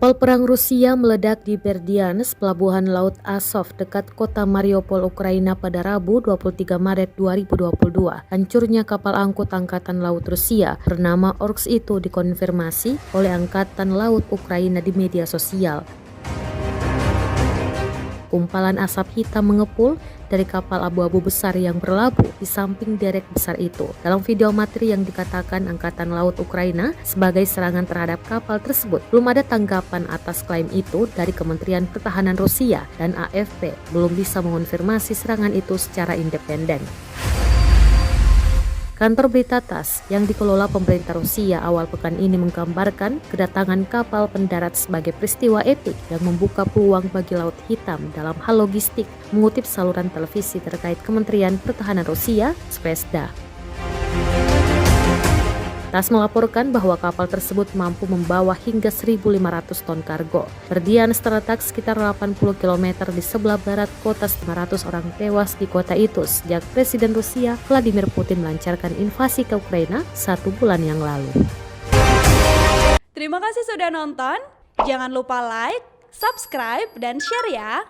Kapal perang Rusia meledak di Berdyansk, pelabuhan laut Azov dekat kota Mariupol, Ukraina pada Rabu 23 Maret 2022. Hancurnya kapal angkut Angkatan Laut Rusia bernama Orks itu dikonfirmasi oleh Angkatan Laut Ukraina di media sosial. Kumpalan asap hitam mengepul dari kapal abu-abu besar yang berlabuh di samping derek besar itu. Dalam video amatir yang dikatakan Angkatan Laut Ukraina sebagai serangan terhadap kapal tersebut, belum ada tanggapan atas klaim itu dari Kementerian Pertahanan Rusia, dan AFP belum bisa mengonfirmasi serangan itu secara independen. Kantor berita TASS yang dikelola pemerintah Rusia awal pekan ini menggambarkan kedatangan kapal pendarat sebagai peristiwa epik yang membuka peluang bagi Laut Hitam dalam hal logistik, mengutip saluran televisi terkait Kementerian Pertahanan Rusia, Zvezda. TASS melaporkan bahwa kapal tersebut mampu membawa hingga 1.500 ton kargo. Berdyansk terletak sekitar 80 km di sebelah barat kota. 500 orang tewas di kota itu sejak Presiden Rusia Vladimir Putin melancarkan invasi ke Ukraina 1 bulan yang lalu. Terima kasih sudah nonton. Jangan lupa like, subscribe, dan share ya.